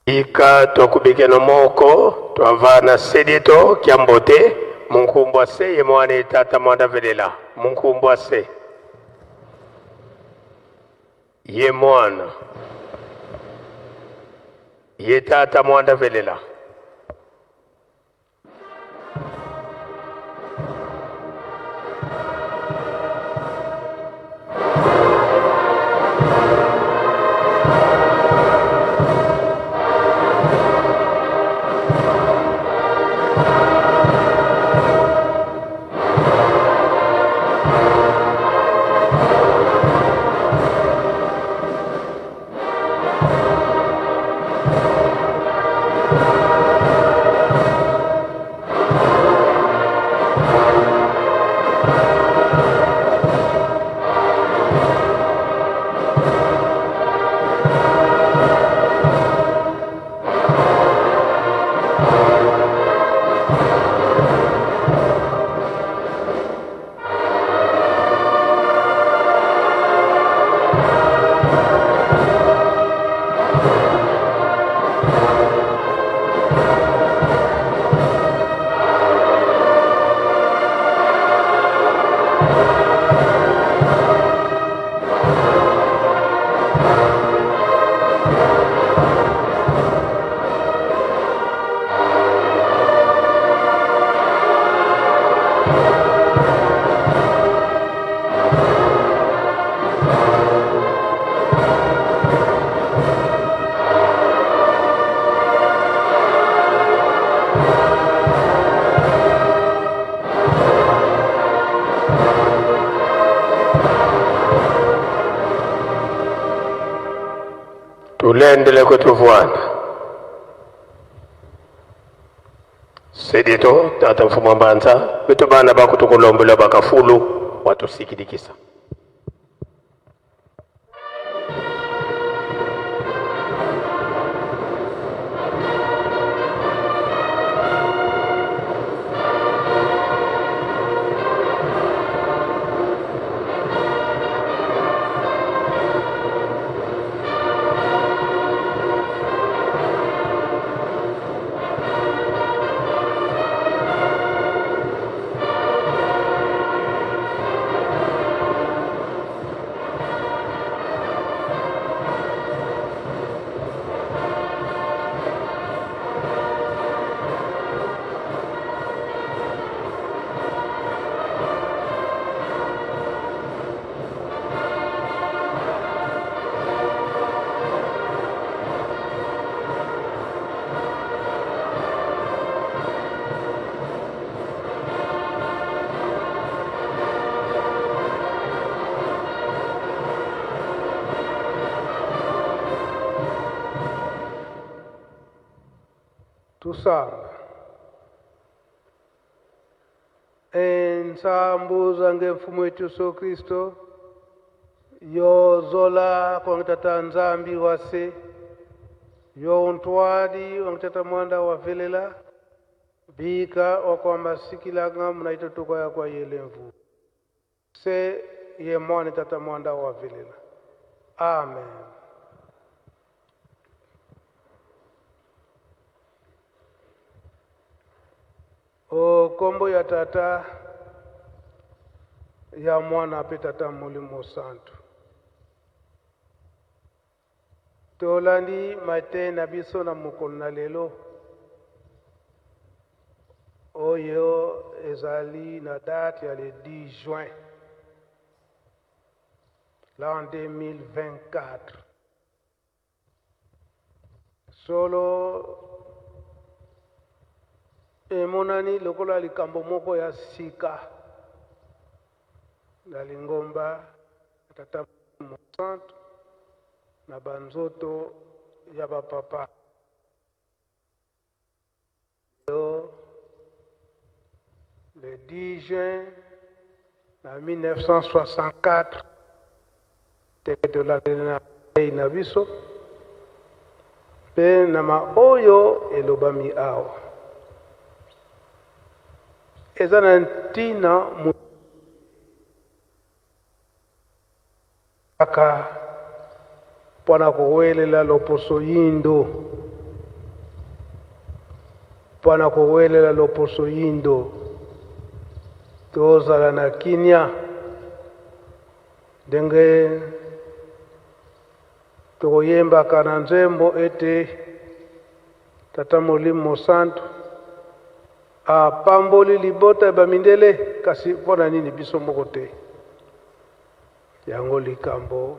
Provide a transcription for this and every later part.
Ika twakubikeno moko twavana sedito kyambote munkumbwase ye mwana tata mwanda velela munkumbwase ye mwana ye tata mwanda velela tulendele kutuvwana sedito tata mfumo mbanza bitu bana bakutukulombela bakafulu watusikidikisa Tusamba. Ensambuza ngemfumu wetu Yesu Kristo yozola kwa tata nzambi wase yo untwadi wangitata mwanda wa velela bika wakwamba sikilanga mnaitotoka ya kwa yelemvu se ye mwane tata mwanda wa velela. Amen. O kombo ya tata ya mwana pe tata mulimo santu tolandi mate na biso na mokolo na lelo oyo ezali na date ya le 10 juin l'an 2024 solo emonani lokola likambo moko ya sika na lingomba tata mosantu na banzoto ya bapapa le 10 juin na 1964 teketola na biso pe na maoyo elobami awa eza na ntina aka mpona kowelela loposo yindo mpona kowelela loposo yindo tozala na kinya ndenge tokoyembaka na nzembo ete tata molimo santu apamboli libota bamindele kasi mpona nini biso moko te yango likambo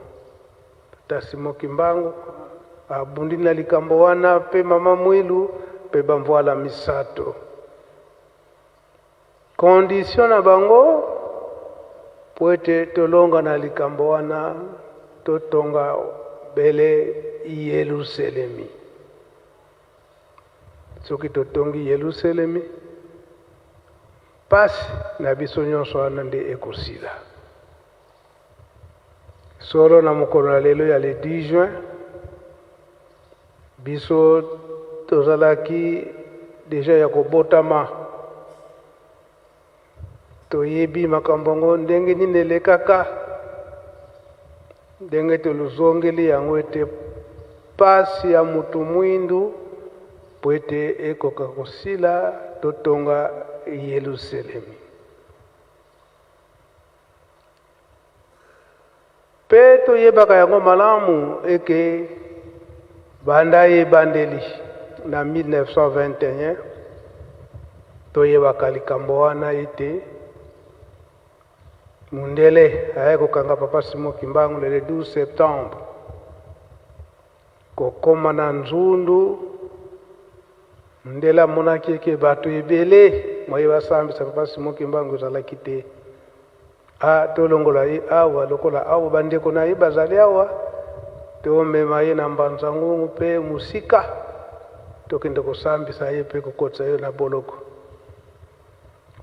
tata Simon Kimbangu abundi na likambo wana pe mama Mwilu pe bamvoala misato condition na bango po ete tolonga na likambo wana totonga bele Yerusalemi soki totongi Yerusalemi pasi na biso nyonso wana nde ekosila solo na mokolo na lelo ya le 10 juin biso tozalaki deja ya kobotama toyebi makambo ngo ndenge nini elekaka ndenge toluzongeli yango ete pasi ya mutu mwindu po ete ekoka kosila totonga Yerusalemi pe toyebaka yango malamu eke banda yebandeli na 1921 toyebaka likambo wana ete mundele aye kokanga papa Simon Kimbangu le 12 septembre kokoma na nzundu mundele amonaki eke bato ebele moye basambisa papa Simon Kimbangu ezalaki te tolongola ye awa lokola awa bandeko na ye bazali awa tomema ye na mbanza ngungu mpe musika tokende kosambisa ye mpe kokotisa ye na boloko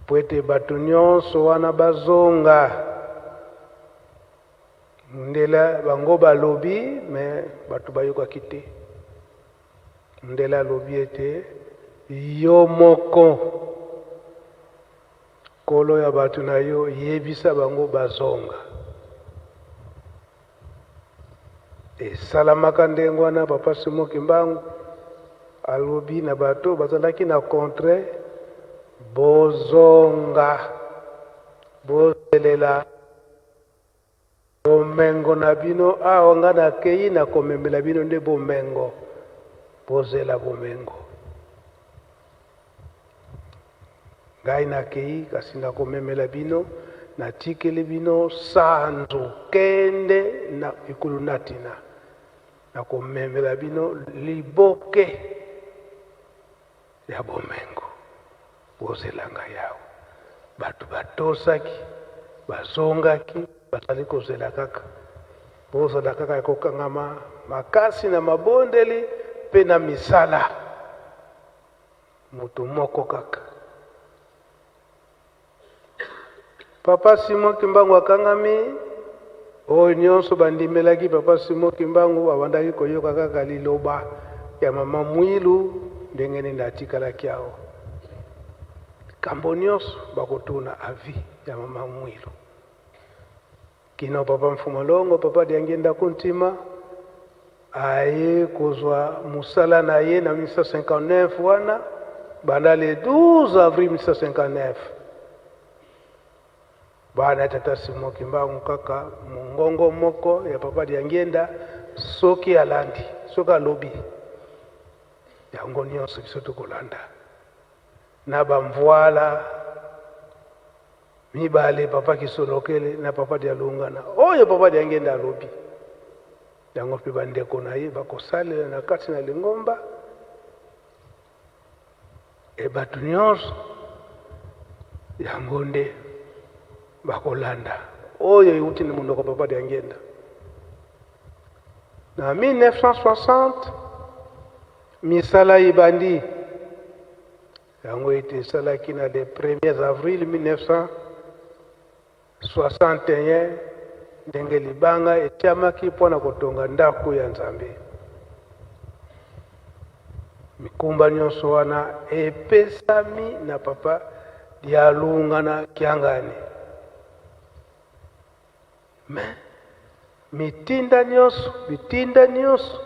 po ete bato nyonso wana bazonga ndela bango balobi me bato bayokaki te ndela alobi ete yo moko kolo ya bato na yo yebisa bango bazonga esalamaka ndenge wana papa Simon Kimbangu alobi na bato bazalaki na contre bozonga bozelela bomengo na bino awa nga nakei na komemela bino nde bomengo bozela bomengo ngai nakei kasi nakomemela bino natikeli bino sanzu kende na ekulu natina nakomemela bino liboke ya bomengo bozelanga yawo bato batosaki bazongaki bazali kozela kaka bozala kaka ekokangama makasi na mabondeli pe na misala mutu moko kaka. Papa Simon Kimbangu akangami oyo nyonso bandimelaki Papa Simon Kimbangu abandaki koyoka kaka liloba ya mama Mwilu ndenge nini atikalaki awo. Kambo nyonso bakotuna avi ya mama Mwilu. Kino Papa Mfumalongo, Papa Diangenda Kuntima aye kozwa musala na ye na 1959 wana banda le 12 avril 1959 bana tata Simon Kimbangu kaka mungongo moko ya Papa Diangenda soki alandi soka lobi yango nyonso biso tokolanda na bamvoala mibale Papa Kisolokele na Papa Dialungana oyo Papa Diangenda lobi yango mpe bandeko na ye bakosalela na kati na Lingomba bato nyonso yango nde bakolanda oyo euti na munoko Papa Diangenda. Na 1960 misala ibandi yango ete esalaki na le 1er avril 1961 ndenge libanga etiamaki mpona kotonga ndako ya Nzambe. Mikumba nyonso wana epesami na Papa Dialungana Kiangani. Mitinda nyonso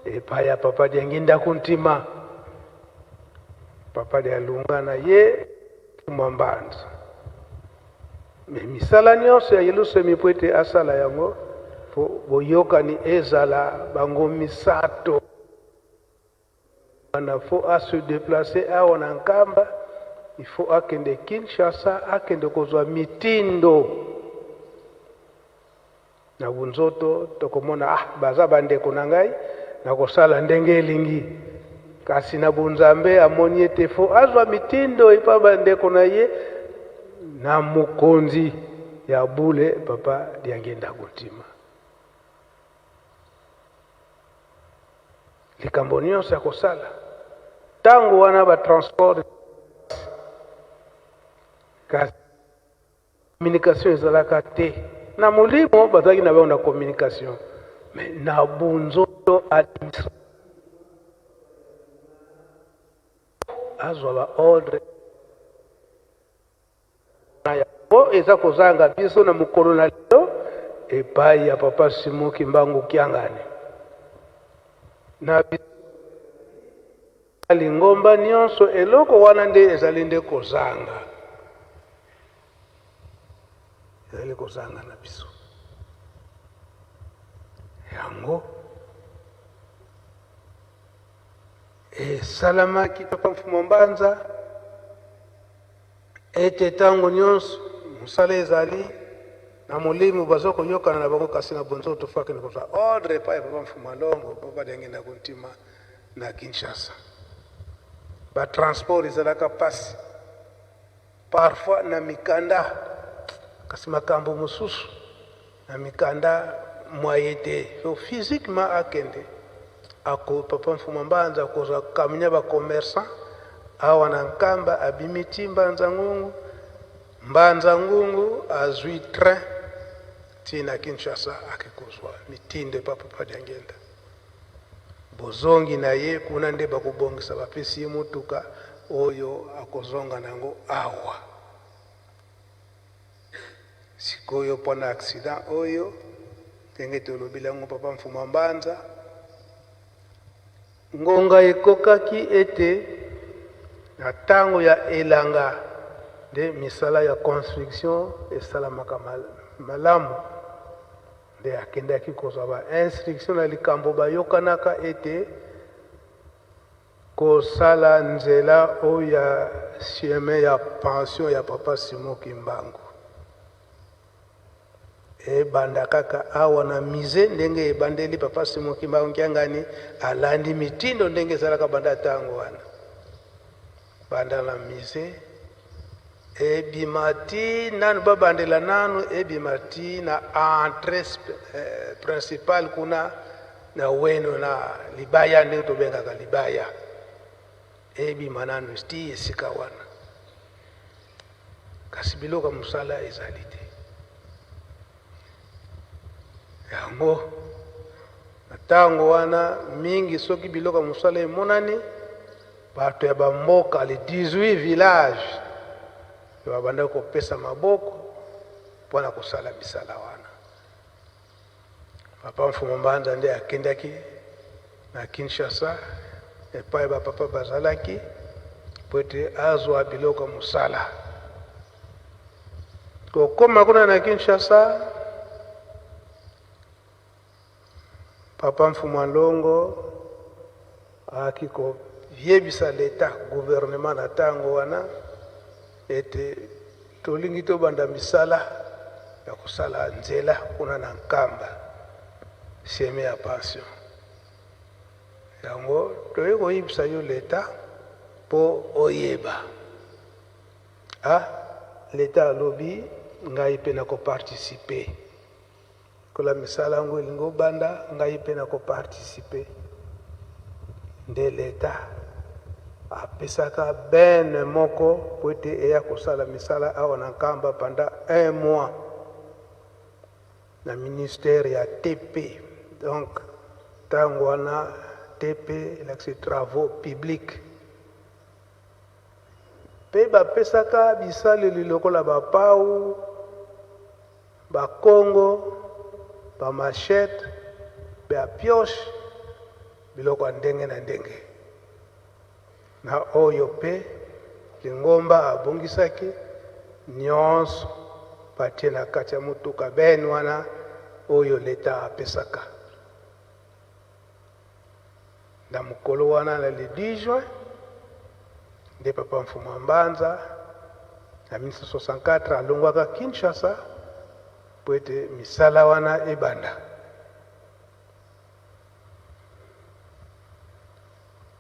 epaya Papa Diangenda Kuntima. Papa Dialungana ye Mwanbanza. Misala nyonso ya yeluso mipwete asala yango boyokani ezala bango misato wana fo a se déplacer awa na Nkamba, il faut akende Kinshasa akende kozwa mitindo na bunzoto tokomona baza bandeko na ngai na kosala ndenge elingi kasi na bunzambe amoni ete fo azwa mitindo epa bandeko na ye na mukonzi ya bule Papa Diangenda Kuntima. Likambo nyonso ya kosala tango wana ba transport kasi communication ezalaka te na molimo bazalaki na bao na communication mais na bunzoto administration azwa ba ordre eza kozanga biso na mukolo na lelo epai ya Papa Simon Kimbangu Kiangani na Lingomba nyonso eloko wana nde ezali nde kozanga na biso yango salamaki Papa Mfumalongo ete tango nyonso musala ezali na molimo bazoko yokana na bango kasi na bonzoto faki nikoza ordre pa Papa Mfumalongo Papa Diangenda Kuntima na Kinshasa. Ba transport ezalaka pasi parfois na mikanda kasi makambo mosusu na mikanda moyete so physiquement akende ako Papa Mfumalongo kozwa kaminya ba commerçant awa na Nkamba abimiti Mbanza Ngungu azwi train tina Kinshasa akikozwa mitindo pa Papa Diangenda bozongi na ye kuna nde bakubongisa bapesi mutuka oyo akozonga nango awa sikoyo pona accident oyo tenge tolobila ngo Papa Mfumalongo ngonga ekokaki ete na tango ya elanga de misala ya construction esalamaka malamu nde akendaki kozwa ba instruction na likambo bayokanaka ete kosala nzela oyo ya chemin ya pension ya Papa Simon Kimbangu ebanda kaka awa na mise ndenge ebandeli Papa Simon Kimbangu Kiangani alandi mitindo ndenge ezalaka banda tango wana banda na mise ebimati nanu babandela nanu ebimati na entrée principale kuna na weno na libaya nde tobengaka libaya ebi manano sti esika wana kasi biloko musala ezali te yango na ntango wana mingi soki biloko musala emonani bato ya bamboka le 18 village babanda kopesa maboko mpona kosala misala wana. Papa Mfumu Mbanza nde akendaki na Kinshasa epai bapapa bazalaki po ete azwa biloko musala. Kokoma kuna na Kinshasa Papa Mfumu Alongo akiko yebisa leta gouvernement na ntango wana ete tolingi tobanda misala ya kosala nzela kuna na Nkamba seme ya pension. Yango toye koyebisa yo leta po oyeba leta alobi ngai mpe na koparticipe kola misala yango elingo banda ngai mpe na koparticipe. Nde leta apesaka bene moko po ete eya kosala misala awa na Nkamba pendant 1 mois na ministère ya TP. Donc ntango wana TP elakisi travaux publics mpe bapesaka bisaleli lokola bapau bakongo bamachete bapioche biloko ya ndenge na ndenge na oyo mpe Lingomba abongisaki nyonso batie na kati ya mutuka bene wana oyo leta apesaka. Na mukolo wana na le 10 juin nde Papa Mfumu Mbanza na 1964 alongwaka Kinshasa po ete misala wana ebanda.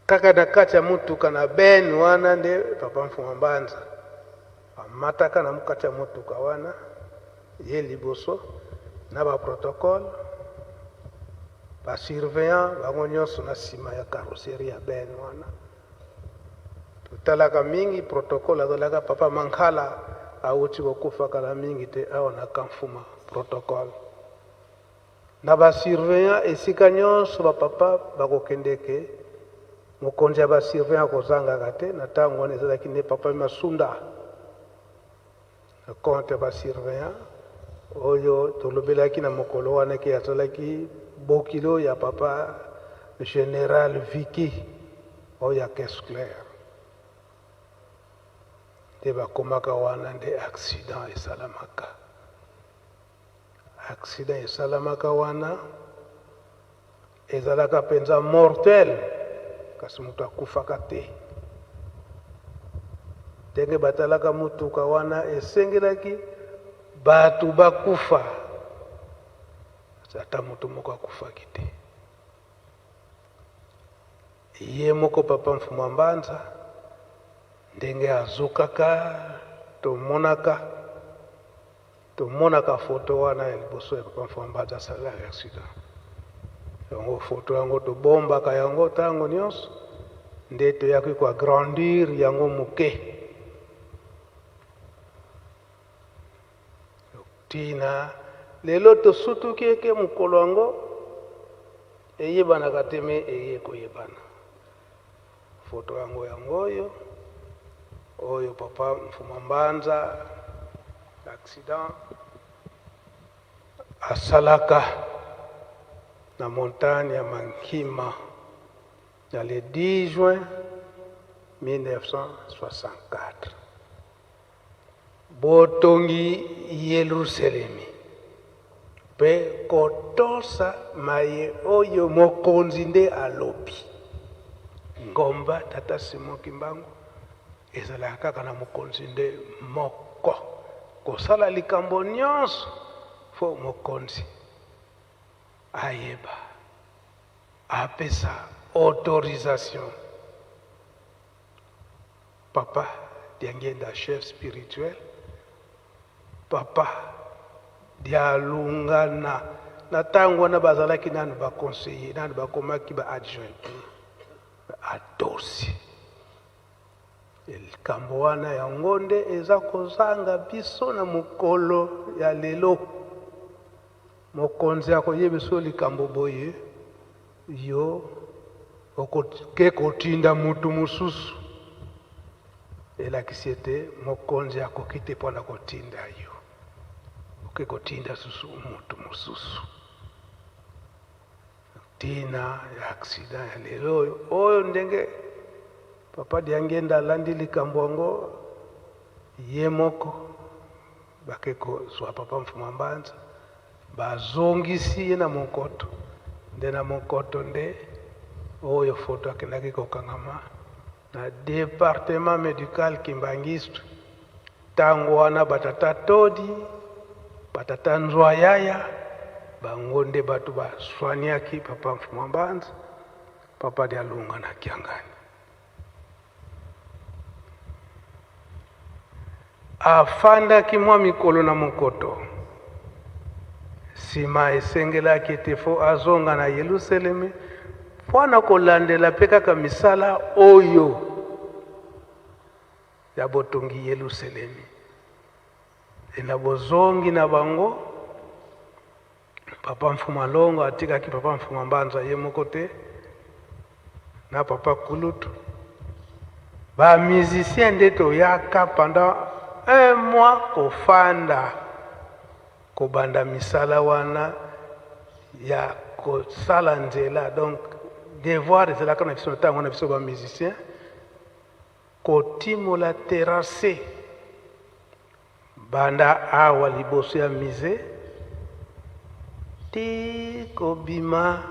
Kaka na kati ya mutuka na bene wana nde Papa Mfumu Mbanza amataka na mukati ya mutuka wana ye liboso na ba protocole ba surveillant bango nyonso na nsima ya carrosserie ya bene wana. Tutalaka mingi protocole azalaka Papa Mankala auti kokufa kala mingi te awa na Kamfuma protocole na ba surveillant esika nyonso bapapa bakokendeke mokonzi ya ba surveillant kozangaka te na ntango wana ezalaki nde Papa Masunda na compte ya ba surveillant oyo tolobelaki na mokolo wana ke azalaki bokilo ya Papa Général Vicky oyo ya Caisse Claire. Nde bakomaka wana nde accident esalamaka. Accident esalamaka wana ezalaka penza mortel kasi mutu akufaka te. Ndenge batalaka mutuka wana esengelaki batu bakufa ata mutu moko akufaki te. Ye moko Papa Mfumu Mbanza ndenge azokaka tomonaka foto wana ya liboso ya Papa Mfumu Mbanza asala accident. Yango foto yango tobombaka yango ntango nyonso nde toyaki koagrandir yango moke tina lelo tosutuki eke mokolo yango eyebanaka te me eye koyebana. Foto yango oyo Papa Mfumu Mbanza accident asalaka na montagne ya Mankima na le 10 juin 1964. Botongi Yerusalemi pe kotosa maye oyo mokonzi nde alobi. Ngomba Tata Simon Kimbangu ezalaka kaka na mokonzi nde moko kosala likambo nyonso fo mokonzi ayeba apesa autorisation. Papa diangenda chef spirituel Papa dialungana na tango wana bazalaki nanu ba conseiller nanu bakomaki ba adjoint adosi likambo wana ya ngonde eza kozanga biso na mokolo ya lelo. Mokonzi akoyeba biso likambo boye yo okoke kotinda mutu mosusu, elakisi ete mokonzi akoki te mpona kotinda yo, oke kotinda susu mutu mosusu. Tina ya aksida ya lelo oyo ndenge papa Diangenda alandi likambo yango ye moko bake kozwa papa Mfuma Mbanza bazongisi ye na Monkoto, nde na Monkoto nde oyo foto akendaki kokangama na département médical Kimbangistu. Tango wana batata Todi, batata Nzwayaya bango nde batu baswaniaki papa Mfuma Mbanza, papa Dialunga na Kiangani. Afandaki mwa mikolo na Monkoto, sima esengelaki ete fo azonga na Yelusalemi mpona kolandela mpe kaka misala oyo ya botongi Yelusalemi. Na bozongi na bango papa Mfuma Longo atikaki papa Mfuma Mbanza ye moko te na papa Kulutu. Ba musicien nde toyaka pendant 1 mois kofanda kobanda misala wana ya kosala nzela. Donc devoir ezalaka na biso ntango na biso ba musicien kotimola terrasse banda awa liboso ya musée ti kobima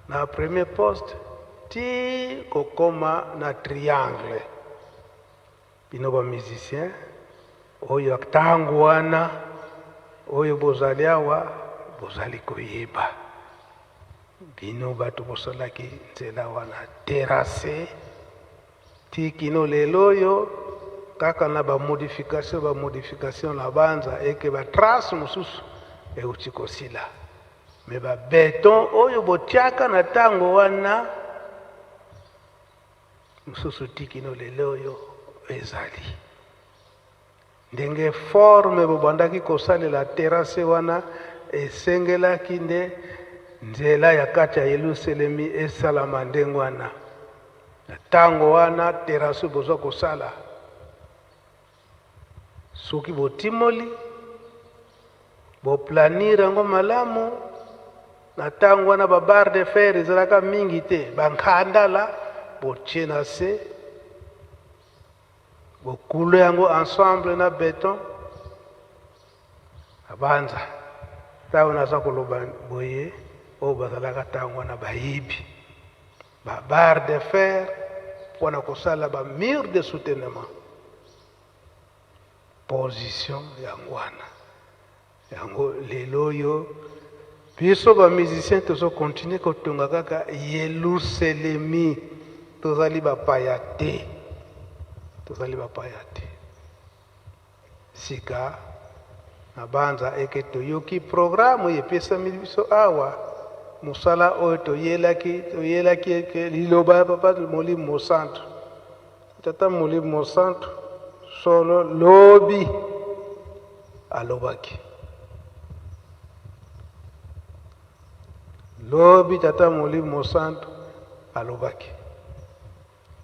na premier poste ti kokoma na triangle. Bino ba musicien oyo tango wana oyo bozali awa bozali koyeba bino batu bosalaki nzela wana terrasse ti kino lelo oyo kaka na ba modification na banza eke ba trace mosusu euti kosila. Me ba beton oyo botiaka na tango wana mosusu ti kino lelo oyo ezali. Ndenge forme bobandaki kosalela terrasse wana esengelaki nde nzela ya kati ya Yelusalemi esalama ndenge wana. Na tango wana terrasse bozwa kosala soki botimoli boplanir yango malamu, na tango wana ba barre de fer ezalaka mingi te, bankandala botie na se bokule yango ensemble na beton abanza. Tango naza koloba boye oyo bazalaka tango wana bayibi ba barre de fer mpona kosala ba mur de soutenement. Position yango wana yango lelo oyo biso ba musicien tozo continue kotonga kaka Yelusalemi, tozali bapaya te, tozali bapaya te. Sika na banza eke toyoki programme epesami biso awa musala oyo toyelaki eke liloba ya papa Molimo Mosantu. Tata Molimo Mosantu solo lobi alobaki, lobi tata Molimo Mosantu alobaki.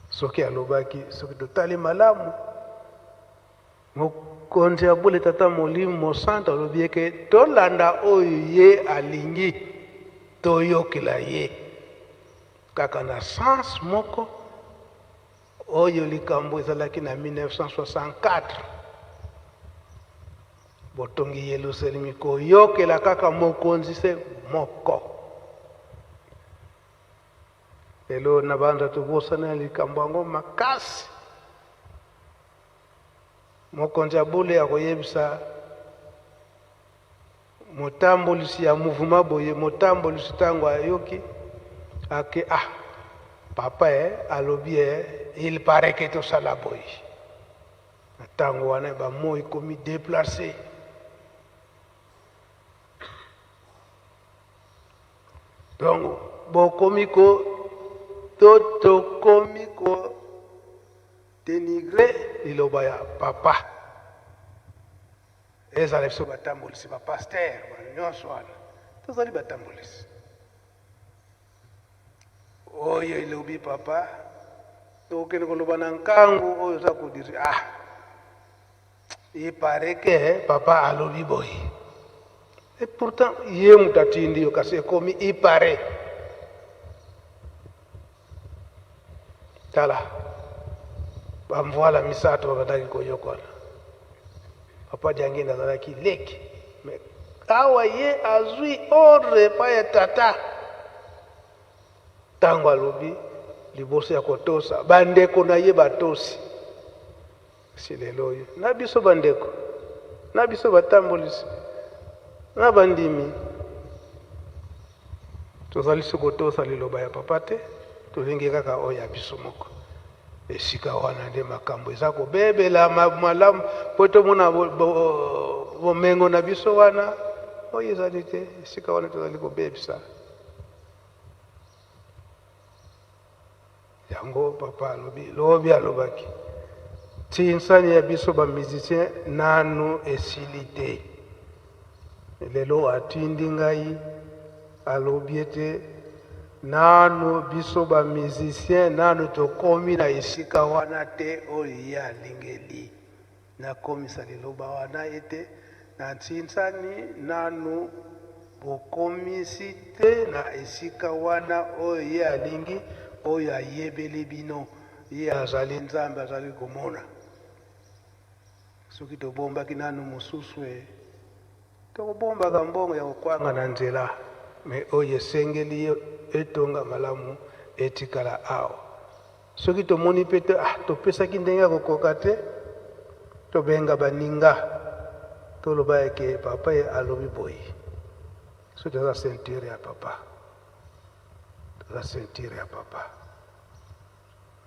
Soki alobaki soki totali malamu mokonzi abule tata Molimo Mosantu alobi eke tolanda oyo ye alingi toyokela ye kaka na sens moko oyo likambo ezalaki na 1964 botongi Yelusalemi koyokela kaka mokonzi se moko. Lelo na banza tobosana likambo yango makasi. Mokonzi abule akoyebisa motambolisi ya mouvement boye, motambolisi tango ayoki ake papa alobi il paraît que tosala boye. Tango wana ba mo ikomi déplacé. Donc bokomiko totokomiko dénigré liloba ya papa ezala biso batambulisi bapaster nyonso wana tozali batambulisi oyo elobi papa tokende koloba na nkangu oyo oza kodiri ipare ke papa alobi boye et pourtant ye moto atindi yo kasi ekomi ipare tala bamvoala misato babandaki koyokwana papa Diangenda azalaki leki me awa ye azwi ordre epai ya tata ntango alobi liboso ya kotosa bandeko na ye batosi si lelo oyo na biso bandeko na biso batambolisi na bandimi tozali sokotosa liloba ya papa te tolingi kaka oyo ya biso moko esika wana nde makambo eza kobebela malamu po tomona bomengo na biso wana oyo ezali te esika wana tozali kobebisa yango papa alobi alobaki ti nsani ya biso bamusicien nanu esili te lelo atindi ngai alobi ete nanu biso bamusicien nanu tokomi na esika wana te oyo ye alingeli nakomisa liloba wana ete na ntinsani nanu bokomisi te na esika wana oyo ye alingi oyo ayebeli bino ye azali nzambe azali komona soki tobombaki nanu mosusu tokobombaka mbongo ya kokwanga na nzela me oyo esengeli etonga malamu etikala awa soki tomoni mpe te topesaki ndenge ya kokoka te tobenga baninga toloba eke papa ye alobi boye so toza ceinture ya papa toza ceinture ya papa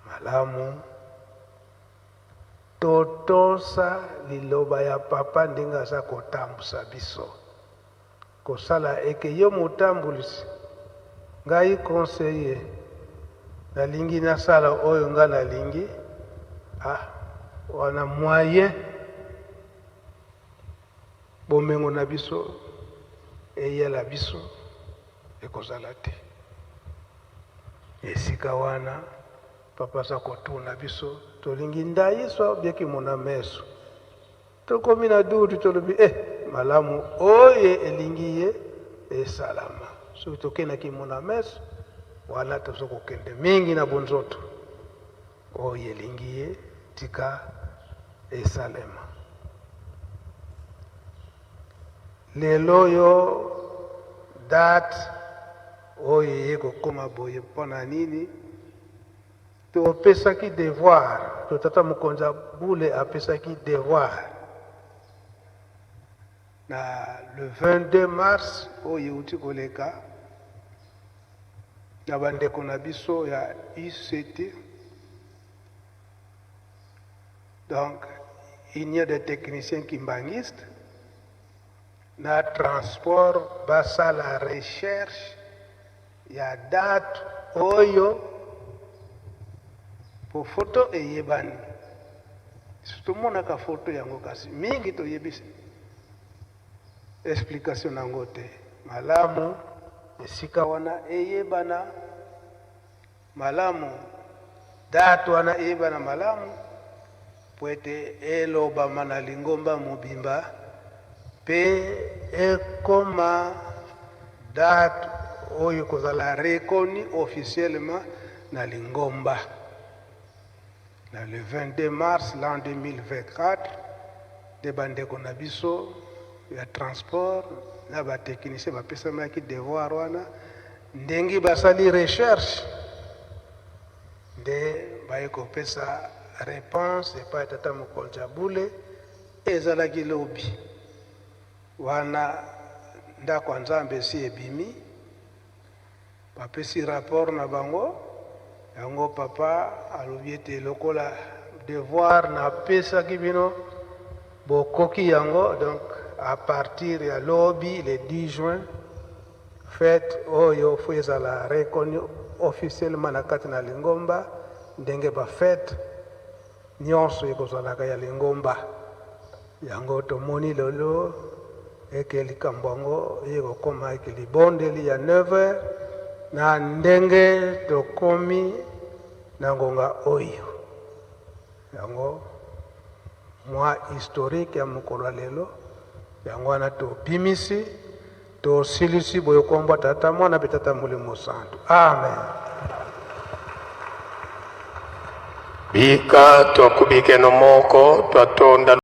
malamu totosa liloba ya papa ndenge aza kotambusa biso kosala eke yo motambulisi ngai conseiller nalingi nasala oyo nga nalingi wana moyen bomengo na biso eyela biso ekozala te esika wana papa aza kotuna biso tolingi ndayiso bieki mona meso tokomi na dutu tolobi malamu oyo elingi ye esalama soki tokendaki mona meso wana toza kokende mingi na bonzoto oyo elingi ye tika esalema lelo oyo date oyo ye kokoma boye mpona nini topesaki devoir totata mokonzi Bule apesaki devoir na le 22 mars oyo euti koleka na bandeko na biso ya ICT donc union des techniciens kimbangistes na transport basala recherche ya date oyo po foto eyebani tomonaka foto yango kasi mingi toyebisi explication nango te malamu esika wana eyebana malamu date wana eyebana malamu po ete elobama na lingomba mobimba pe ekoma date oyo kozala reconnu officiellement na lingomba na le 22 mars l'an 2024 de bandeko na biso ya transport na batechnicien bapesamaki devoir wana ndenge basali recherche nde baye kopesa réponse epai tata mokonzi ya Bule ezalaki lobi wana ndako ya Nzambe esi ebimi bapesi rapport na bango yango papa alobi ete lokola devoir napesaki bino bokoki yango donc à partir ya lobi le 10 juin fête oyo fo ezala reconnu officiellement na kati na lingomba ndenge bafete nyonso ekozalaka ya lingomba yango tomoni lelo eke likambo yango ekokoma eke libondeli ya 9h na ndenge tokomi na ngonga oyo yango mwa historique ya mokolo ya lelo yango wana tobimisi tosilisi boye kombo tata mwana mpe tata molimo santu amen. Bika twakubike no moko twatonda